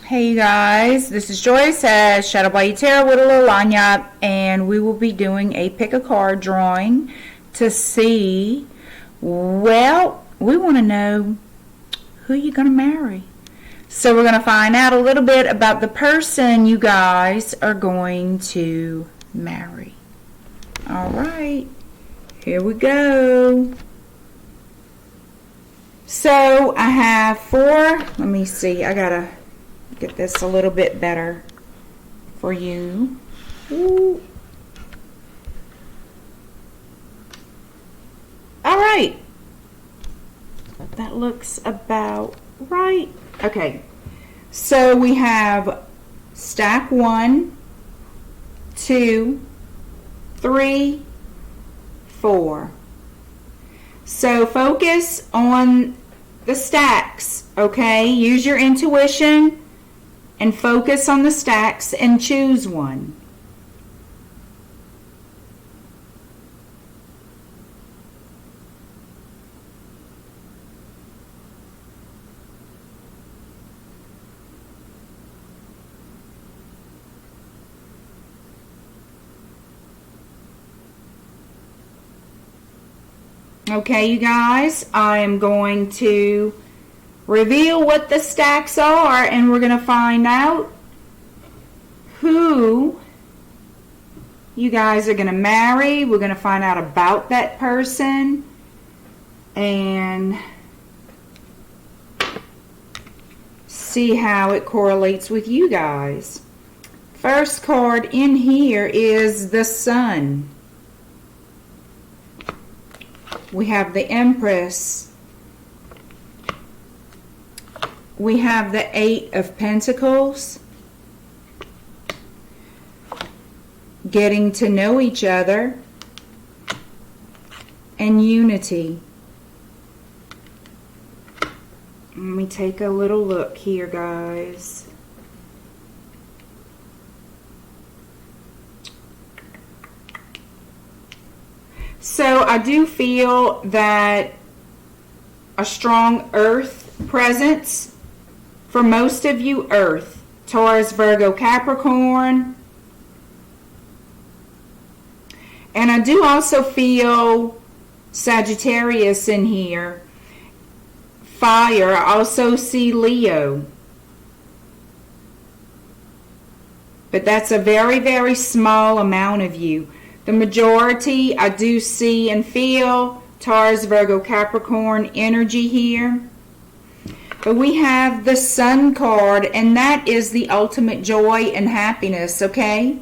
Hey guys, this is Joyce at shadowbayoutarot with a little lanyard, and we will be doing a pick a card drawing to see, well, we want to know who you're going to marry. So we're going to find out a little bit about the person you guys are going to marry. Alright, here we go. So I have four, let me see, I gotta get this a little bit better for you. Ooh. All right, that looks about right. Okay, so we have stack 1, 2, 3, 4. So focus on the stacks, okay? Use your intuition and focus on the stacks and choose one. Okay, you guys, I am going to reveal what the stacks are, and we're going to find out who you guys are going to marry. We're going to find out about that person and see how it correlates with you guys. First card in here is the Sun. We have the Empress. We have the 8 of Pentacles. Getting to know each other. And unity. Let me take a little look here, guys. So I do feel that a strong earth presence for most of you. Earth, Taurus, Virgo, Capricorn. And I do also feel Sagittarius in here. Fire. I also see Leo. But that's a very, very small amount of you. The majority, I do see and feel Taurus, Virgo, Capricorn energy here. But we have the Sun card, and that is the ultimate joy and happiness, okay?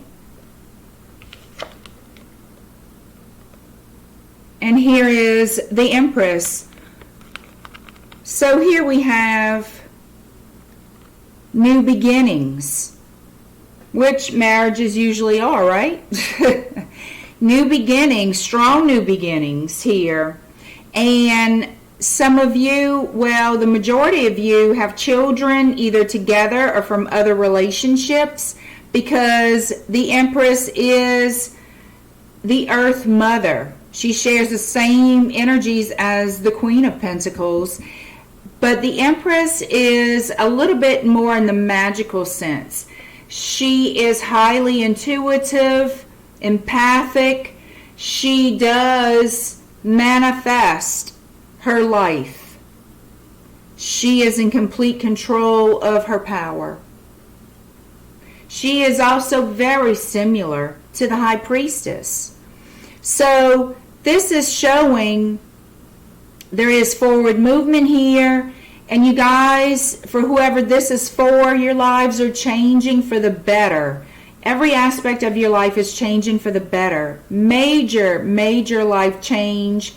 And here is the Empress. So here we have new beginnings, which marriages usually are, right? New beginnings, strong new beginnings here. And some of you, well, the majority of you have children either together or from other relationships, because the Empress is the Earth Mother. She shares the same energies as the Queen of Pentacles, but the Empress is a little bit more in the magical sense. She is highly intuitive, empathic. She does manifest her life. She is in complete control of her power. She is also very similar to the High Priestess. So this is showing there is forward movement here. And you guys, for whoever this is for, your lives are changing for the better. Every aspect of your life is changing for the better. Major, major life change,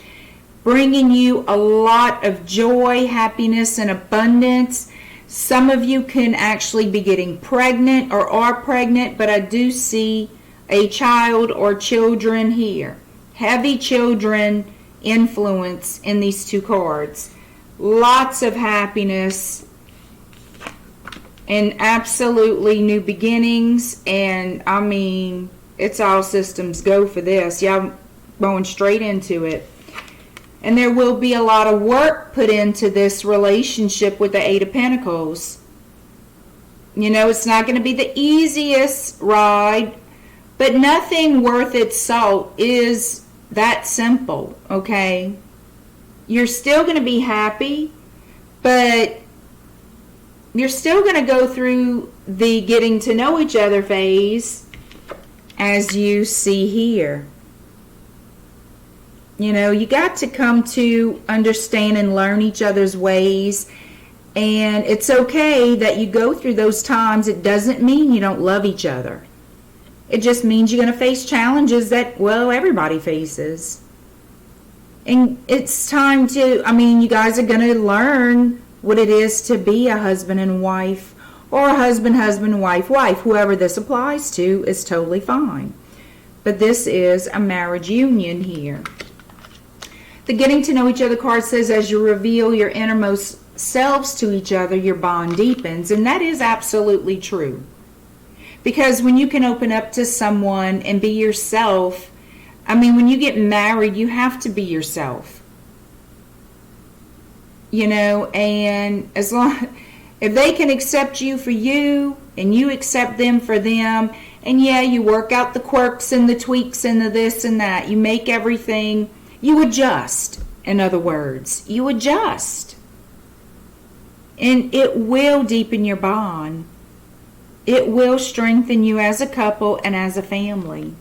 bringing you a lot of joy, happiness, and abundance. Some of you can actually be getting pregnant or are pregnant, but I do see a child or children here. Heavy children influence in these two cards. Lots of happiness and absolutely new beginnings, and I mean, it's all systems go for this. Y'all going straight into it. And there will be a lot of work put into this relationship with the 8 of Pentacles. You know, it's not going to be the easiest ride, but nothing worth its salt is that simple, okay? You're still going to be happy, but you're still going to go through the getting to know each other phase, as you see here. You know, you got to come to understand and learn each other's ways. And it's okay that you go through those times. It doesn't mean you don't love each other. It just means you're going to face challenges that, well, everybody faces. And it's time to, you guys are going to learn what it is to be a husband and wife, or a husband, wife. Whoever this applies to is totally fine. But this is a marriage union here. The getting to know each other card says, as you reveal your innermost selves to each other, your bond deepens. And that is absolutely true. Because when you can open up to someone and be yourself, when you get married, you have to be yourself. You know, and as long, if they can accept you for you, and you accept them for them, and yeah, you work out the quirks and the tweaks and the this and that, you make everything, you adjust. In other words, you adjust. And it will deepen your bond. It will strengthen you as a couple and as a family.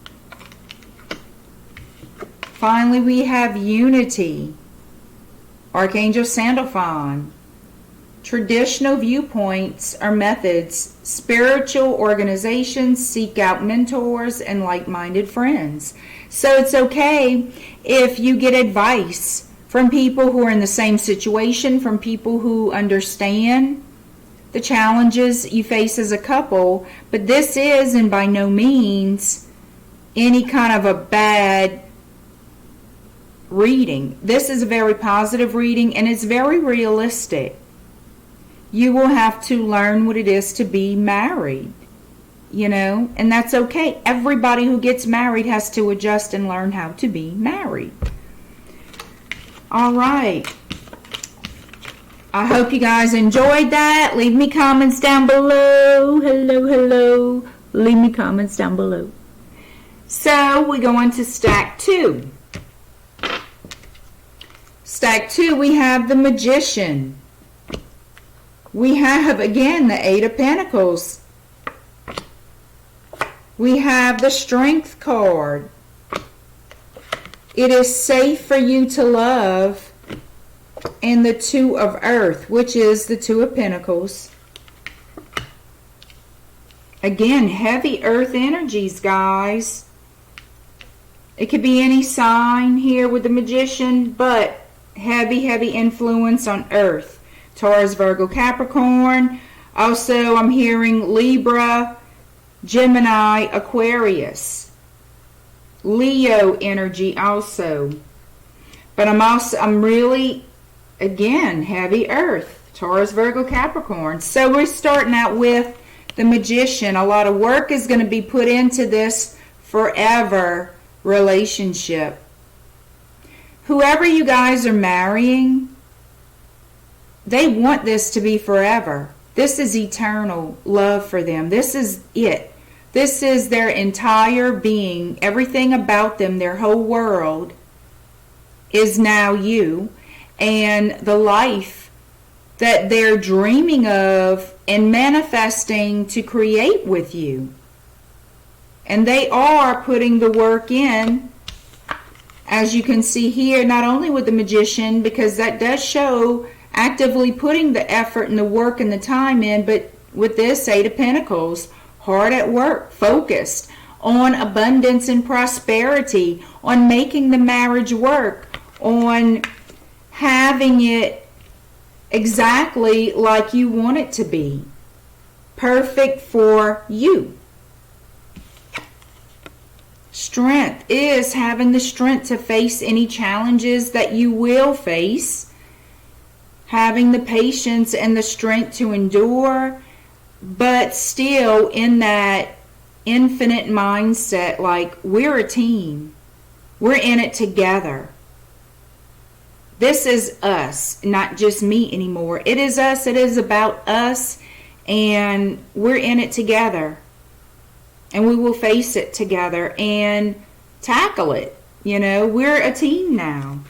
Finally, we have unity. Archangel Sandalphon. Traditional viewpoints or methods. Spiritual organizations seek out mentors and like-minded friends. So it's okay if you get advice from people who are in the same situation, from people who understand the challenges you face as a couple. But this is, and by no means, any kind of a bad reading. This is a very positive reading, and it's very realistic. You will have to learn what it is to be married, you know, and that's okay. Everybody who gets married has to adjust and learn how to be married. All right. I hope you guys enjoyed that. Leave me comments down below. Hello. Leave me comments down below. So we go on to stack 2. Stack 2, we have the Magician. We have, again, the 8 of Pentacles. We have the Strength card. It is safe for you to love. And the 2 of Earth, which is the 2 of Pentacles. Again, heavy Earth energies, guys. It could be any sign here with the Magician, but heavy influence on Earth. Taurus, Virgo, Capricorn. Also, I'm hearing Libra, Gemini, Aquarius. Leo energy also. But I'm really, again, heavy Earth. Taurus, Virgo, Capricorn. So we're starting out with the Magician. A lot of work is going to be put into this forever relationship. Whoever you guys are marrying, they want this to be forever. This is eternal love for them. This is it. This is their entire being. Everything about them, their whole world, is now you. And the life that they're dreaming of and manifesting to create with you. And they are putting the work in, as you can see here, not only with the Magician, because that does show actively putting the effort and the work and the time in, but with this 8 of Pentacles, hard at work, focused on abundance and prosperity, on making the marriage work, on having it exactly like you want it to be. Perfect for you. Strength is having the strength to face any challenges that you will face. Having the patience and the strength to endure, but still in that infinite mindset, like we're a team. We're in it together. This is us, not just me anymore. It is us. It is about us. and we're in it together, and we will face it together and tackle it. You know, we're a team now.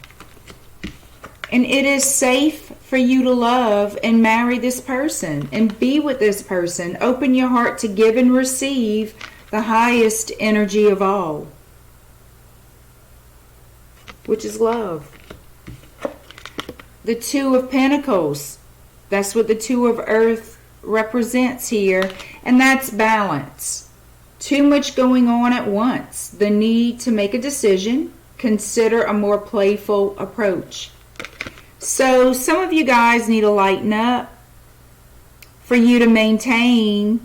And it is safe for you to love and marry this person and be with this person. Open your heart to give and receive the highest energy of all, which is love. The Two of Pentacles, that's what the Two of Earth represents here, and that's balance. Too much going on at once. The need to make a decision. Consider a more playful approach. So some of you guys need to lighten up for you to maintain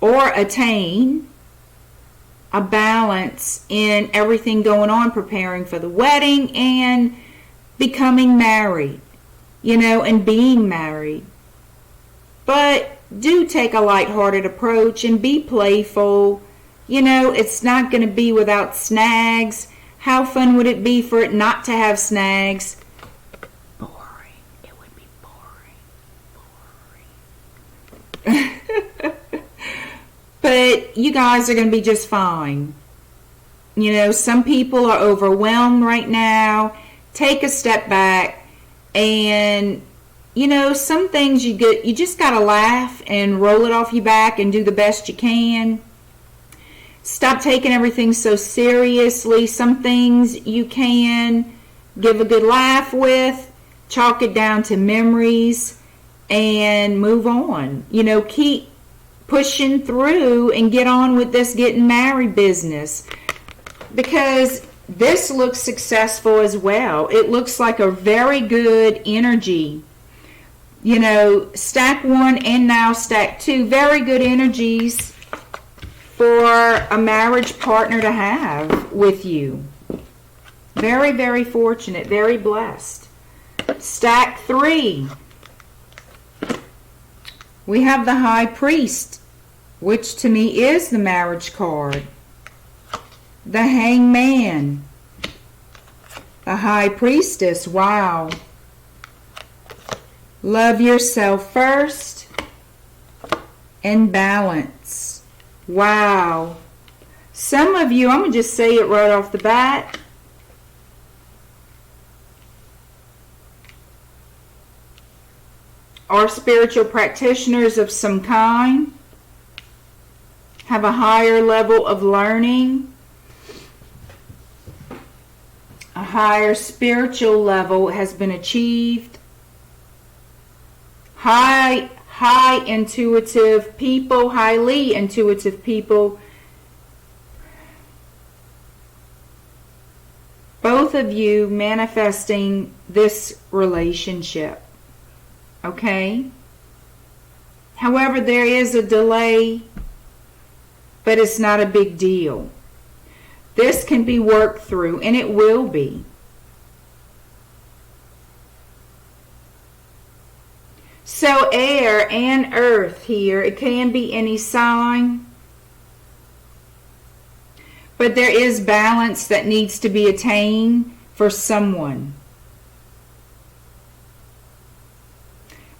or attain a balance in everything going on, preparing for the wedding and becoming married, you know, and being married. But do take a lighthearted approach and be playful. You know, it's not going to be without snags. How fun would it be for it not to have snags? Boring. It would be boring. But you guys are going to be just fine. You know, some people are overwhelmed right now. Take a step back, and you know, some things you just got to laugh and roll it off your back and do the best you can. Stop taking everything so seriously. Some things you can give a good laugh with, chalk it down to memories, and move on. You know, keep pushing through and get on with this getting married business, because this looks successful as well. It looks like a very good energy. You know, stack 1 and now stack 2. Very good energies for a marriage partner to have with you. Very, very fortunate. Very blessed. Stack 3. We have the High Priest, which to me is the marriage card. The Hangman. The High Priestess. Wow. Love yourself first and balance. Wow. Some of you, I'm going to just say it right off the bat, are spiritual practitioners of some kind, have a higher level of learning, a higher spiritual level has been achieved. High intuitive people, highly intuitive people. Both of you manifesting this relationship. Okay? However, there is a delay, but it's not a big deal. This can be worked through, and it will be. So air and earth here, it can be any sign, but there is balance that needs to be attained for someone.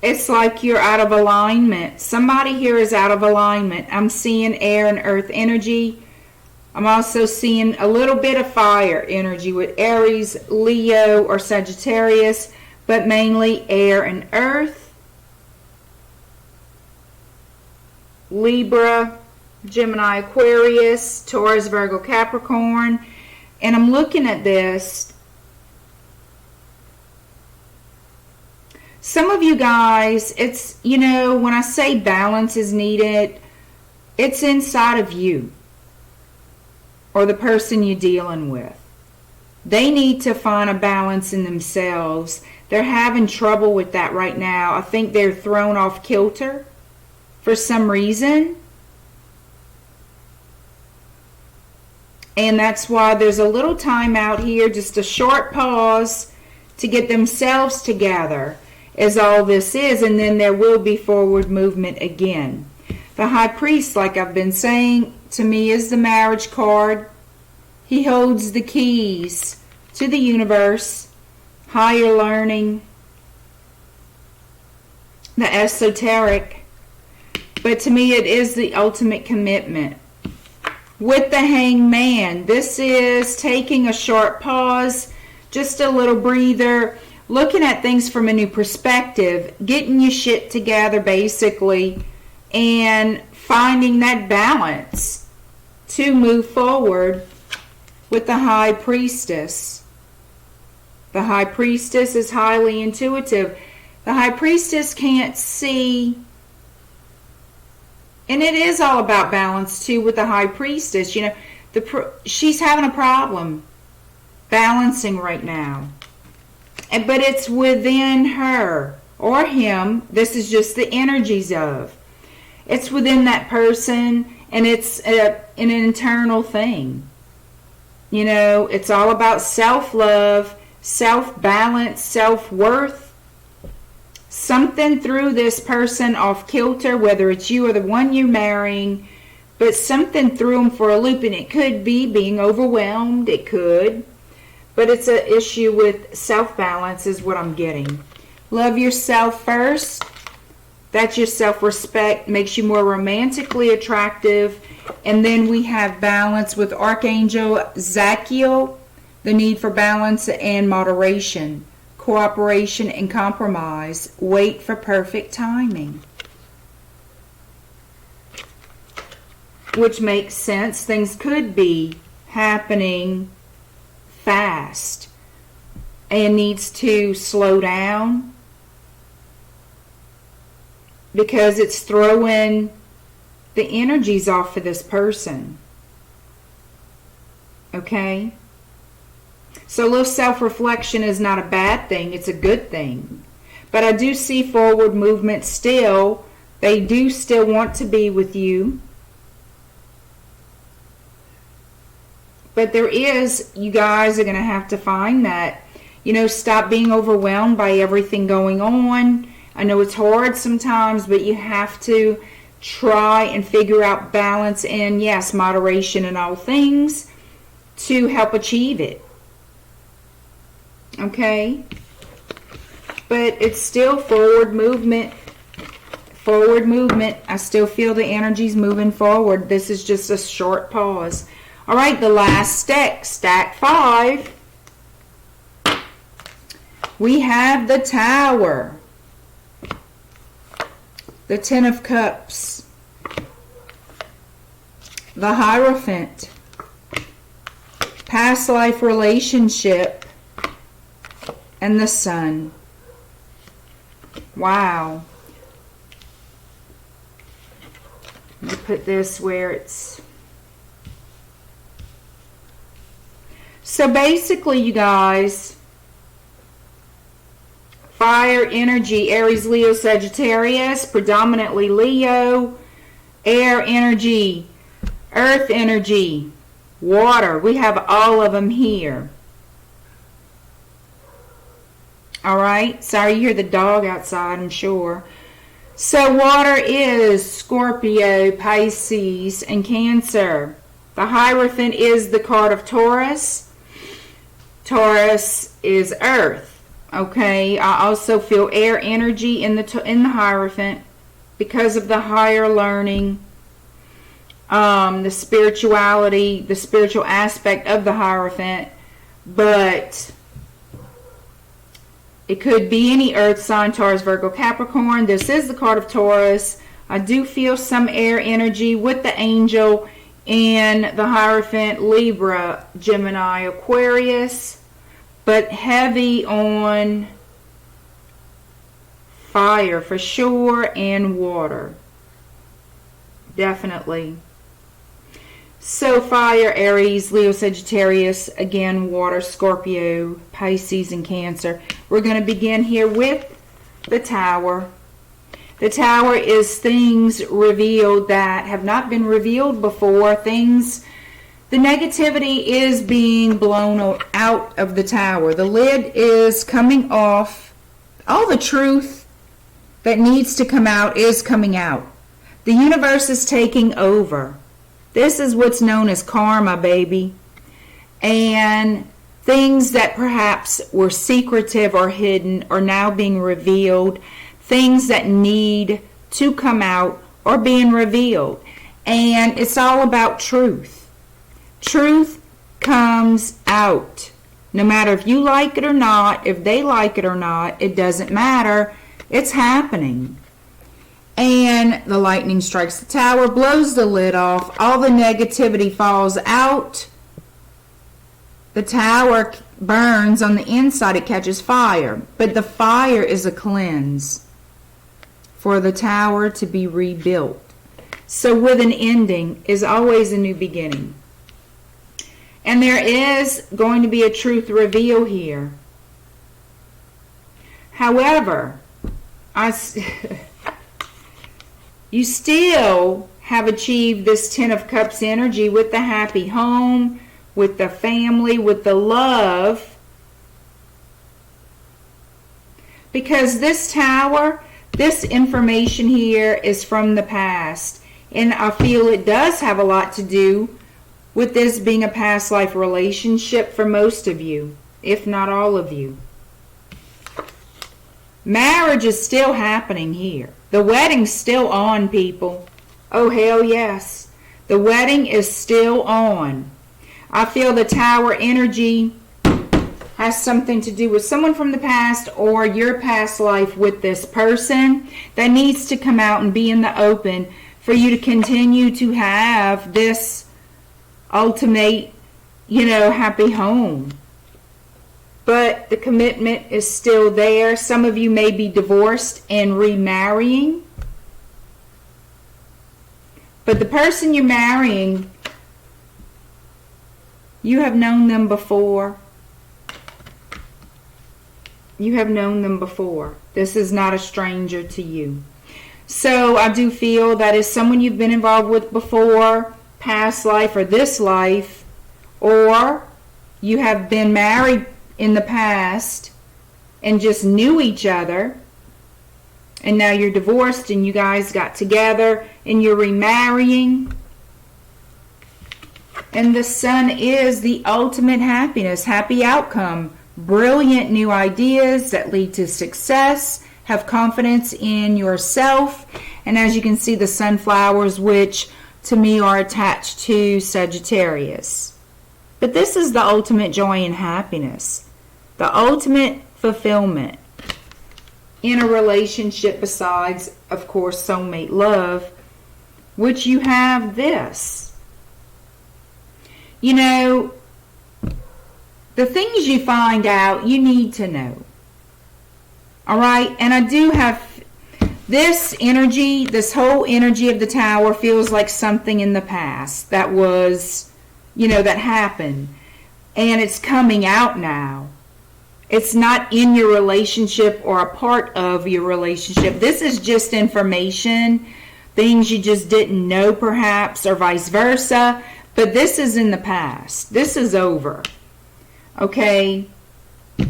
It's like you're out of alignment. Somebody here is out of alignment. I'm seeing air and earth energy. I'm also seeing a little bit of fire energy with Aries, Leo, or Sagittarius, but mainly air and earth. Libra, Gemini, Aquarius, Taurus, Virgo, Capricorn. And I'm looking at this. Some of you guys, it's, you know, when I say balance is needed, it's inside of you or the person you're dealing with. They need to find a balance in themselves. They're having trouble with that right now. I think they're thrown off kilter for some reason. And that's why there's a little time out here, just a short pause to get themselves together is all this is, and then there will be forward movement again. The High Priest, like I've been saying, to me is the marriage card. He holds the keys to the universe, higher learning, the esoteric. But to me, it is the ultimate commitment. With the Hangman, this is taking a short pause, just a little breather, looking at things from a new perspective, getting your shit together basically, and finding that balance to move forward with the High Priestess. The High Priestess is highly intuitive. The High Priestess can't see, and it is all about balance too with the High Priestess. You know, she's having a problem balancing right now. But it's within her or him. This is just the energies of. It's within that person, and it's an internal thing. You know, it's all about self-love, self-balance, self-worth. Something threw this person off kilter, whether it's you or the one you're marrying, but something threw them for a loop, and it could be being overwhelmed. It could. But it's an issue with self-balance is what I'm getting. Love yourself first. That's your self-respect. Makes you more romantically attractive. And then we have balance with Archangel Zachiel. The need for balance and moderation. Cooperation and compromise. Wait for perfect timing. Which makes sense. Things could be happening fast and needs to slow down because it's throwing the energies off for this person. Okay? So a little self-reflection is not a bad thing. It's a good thing. But I do see forward movement still. They do still want to be with you. But there is, you guys are going to have to find that, you know, stop being overwhelmed by everything going on. I know it's hard sometimes, but you have to try and figure out balance and, yes, moderation in all things to help achieve it. Okay? But it's still forward movement. Forward movement. I still feel the energies moving forward. This is just a short pause. All right, the last stack, stack 5. We have the Tower, the Ten of Cups, the Hierophant, past life relationship, and the Sun. Wow. Let me put this where it's... So basically, you guys, fire energy, Aries, Leo, Sagittarius, predominantly Leo, air energy, earth energy, water. We have all of them here. All right. Sorry, you hear the dog outside, I'm sure. So water is Scorpio, Pisces, and Cancer. The Hierophant is the card of Taurus. Taurus is earth. Okay, I also feel air energy in the Hierophant because of the higher learning, the spirituality, the spiritual aspect of the Hierophant. But it could be any earth sign, Taurus, Virgo, Capricorn. This is the card of Taurus. I do feel some air energy with the angel and the Hierophant, Libra, Gemini, Aquarius. But heavy on fire for sure and water. Definitely. So fire, Aries, Leo, Sagittarius, again water, Scorpio, Pisces, and Cancer. We're going to begin here with the Tower. The Tower is things revealed that have not been revealed before. Things... The negativity is being blown out of the Tower. The lid is coming off. All the truth that needs to come out is coming out. The universe is taking over. This is what's known as karma, baby. And things that perhaps were secretive or hidden are now being revealed. Things that need to come out are being revealed. And it's all about truth. Truth comes out. No matter if you like it or not, if they like it or not, it doesn't matter. It's happening. And the lightning strikes the tower, blows the lid off, all the negativity falls out. The tower burns on the inside, it catches fire. But the fire is a cleanse for the tower to be rebuilt. So with an ending is always a new beginning. And there is going to be a truth reveal here. However, you still have achieved this Ten of Cups energy with the happy home, with the family, with the love. Because this tower, this information here is from the past. And I feel it does have a lot to do with this being a past life relationship for most of you, if not all of you. Marriage is still happening here. The wedding's still on, people. Oh, hell yes. The wedding is still on. I feel the tower energy has something to do with someone from the past or your past life with this person that needs to come out and be in the open for you to continue to have this ultimate, happy home. But the commitment is still there. Some of you may be divorced and remarrying. But the person you're marrying, you have known them before. You have known them before. This is not a stranger to you. So I do feel that is someone you've been involved with before, past life or this life, or you have been married in the past and just knew each other, and now you're divorced and you guys got together and you're remarrying. And the Sun is the ultimate happiness, happy outcome, brilliant new ideas that lead to success. Have confidence in yourself. And as you can see, the sunflowers, which to me are attached to Sagittarius. But this is the ultimate joy and happiness. The ultimate fulfillment in a relationship besides, of course, soulmate love, which you have this. The things you find out, you need to know. All right, and I do have this energy, this whole energy of the tower feels like something in the past that was, that happened. And it's coming out now. It's not in your relationship or a part of your relationship. This is just information, things you just didn't know perhaps, or vice versa. But this is in the past. This is over. Okay?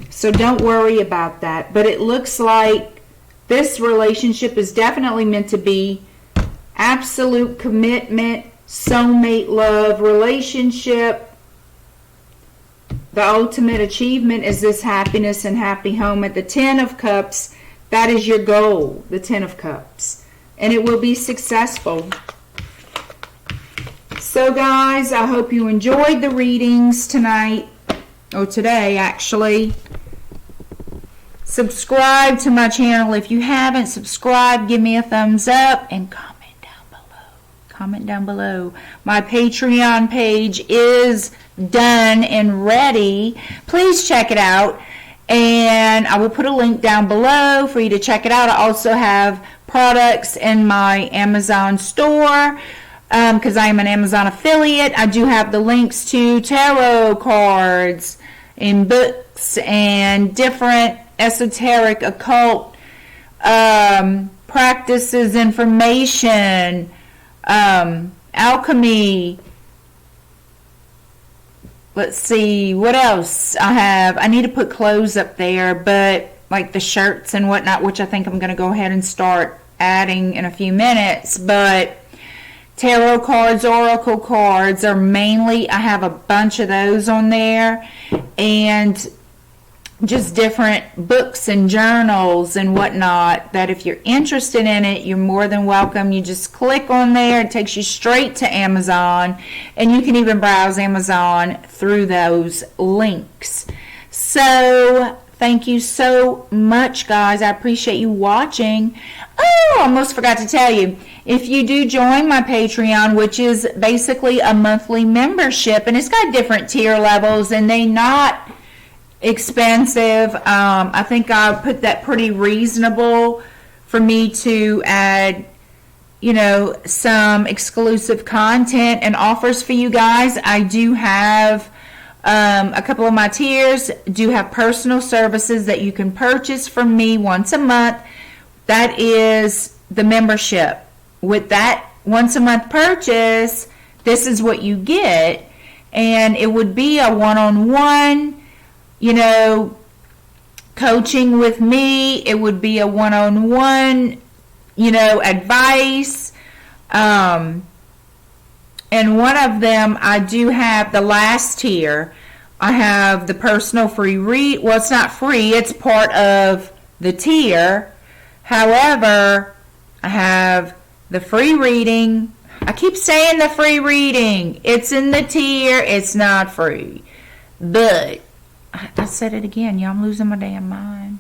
So don't worry about that. But it looks like this relationship is definitely meant to be absolute commitment, soulmate love relationship. The ultimate achievement is this happiness and happy home at the Ten of Cups. That is your goal, the Ten of Cups. And it will be successful. So guys, I hope you enjoyed the readings tonight. Or today, actually. Subscribe to my channel if you haven't. Subscribe, give me a thumbs up, and comment down below. Comment down below. My Patreon page is done and ready. Please check it out. And I will put a link down below for you to check it out. I also have products in my Amazon store. Because I am an Amazon affiliate. I do have the links to tarot cards and books and different esoteric occult practices, information, alchemy. Let's see, what else I have. I need to put clothes up there, but like the shirts and whatnot, which I think I'm going to go ahead and start adding in a few minutes. But tarot cards, oracle cards are mainly, I have a bunch of those on there. And just different books and journals and whatnot, that if you're interested in it, you're more than welcome. You just click on there. It takes you straight to Amazon, and you can even browse Amazon through those links. So thank you so much, guys. I appreciate you watching. Oh, I almost forgot to tell you, if you do join my Patreon, which is basically a monthly membership, and it's got different tier levels, and they not expensive. I think I put that pretty reasonable for me to add, you know, some exclusive content and offers for you guys. I do have a couple of my tiers do have personal services that you can purchase from me once a month. That is the membership. With that once a month purchase, this is what you get, and it would be a one-on-one, you know, coaching with me. It would be a one-on-one, you know, advice. And one of them, I do have the last tier. I have the personal free read. Well, it's not free. It's part of the tier. However, I have the free reading. I keep saying the free reading. It's in the tier. It's not free. But I said it again. Y'all, I'm losing my damn mind.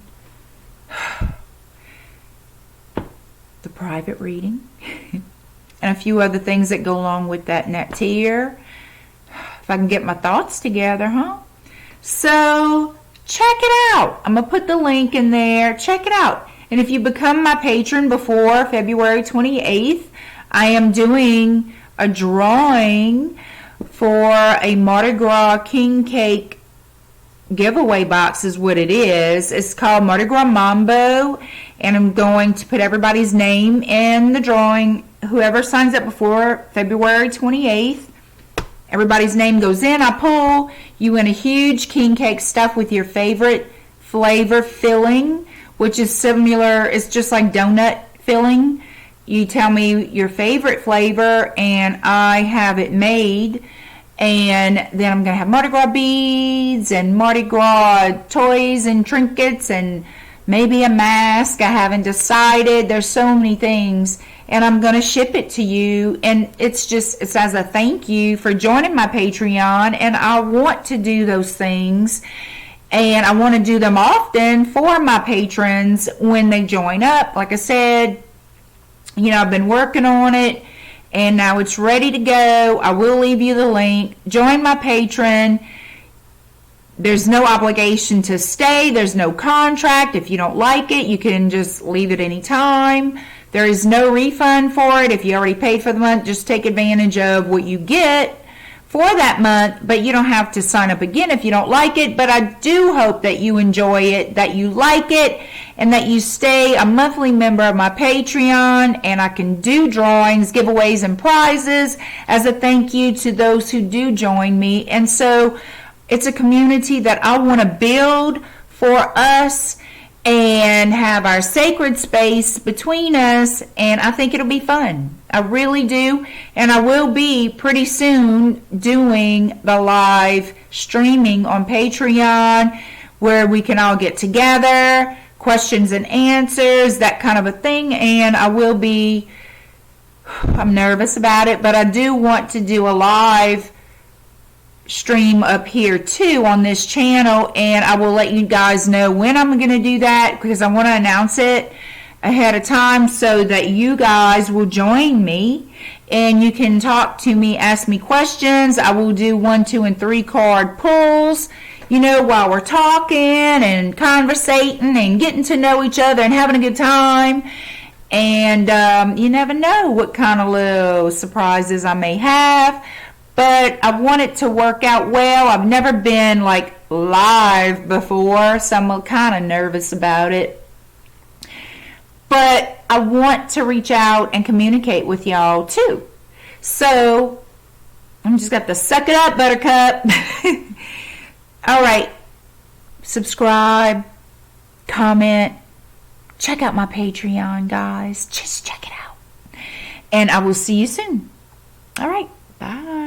The private reading. And a few other things that go along with that net tier. If I can get my thoughts together, huh? So, check it out. I'm going to put the link in there. Check it out. And if you become my patron before February 28th, I am doing a drawing for a Mardi Gras King Cake giveaway box is what it is. It's called Mardi Gras Mambo, and I'm going to put everybody's name in the drawing. Whoever signs up before February 28th, everybody's name goes in. I pull you in a huge king cake stuffed with your favorite flavor filling, which is similar. It's just like donut filling. You tell me your favorite flavor, and I have it made. And then I'm going to have Mardi Gras beads and Mardi Gras toys and trinkets and maybe a mask. I haven't decided. There's so many things. And I'm going to ship it to you. And it's as a thank you for joining my Patreon. And I want to do those things. And I want to do them often for my patrons when they join up. Like I said, you know, I've been working on it. And now it's ready to go. I will leave you the link. Join my patron. There's no obligation to stay. There's no contract. If you don't like it, you can just leave at any time. There is no refund for it. If you already paid for the month, just take advantage of what you get for that month. But you don't have to sign up again if you don't like it. But I do hope that you enjoy it, that you like it, and that you stay a monthly member of my Patreon, and I can do drawings, giveaways, and prizes as a thank you to those who do join me. And so it's a community that I want to build for us and have our sacred space between us, and I think it'll be fun. I really do. And I will be pretty soon doing the live streaming on Patreon where we can all get together, questions and answers, that kind of a thing. And I'm nervous about it, but I do want to do a live stream up here too on this channel, and I will let you guys know when I'm going to do that, because I want to announce it ahead of time so that you guys will join me and you can talk to me, ask me questions. I will do 1, 2, and 3 card pulls, you know, while we're talking and conversating and getting to know each other and having a good time. And you never know what kind of little surprises I may have. But I want it to work out well. I've never been like live before, so I'm kind of nervous about it. But I want to reach out and communicate with y'all too. So I'm just got to suck it up, Buttercup. All right. Subscribe, comment, check out my Patreon, guys. Just check it out. And I will see you soon. All right. Bye.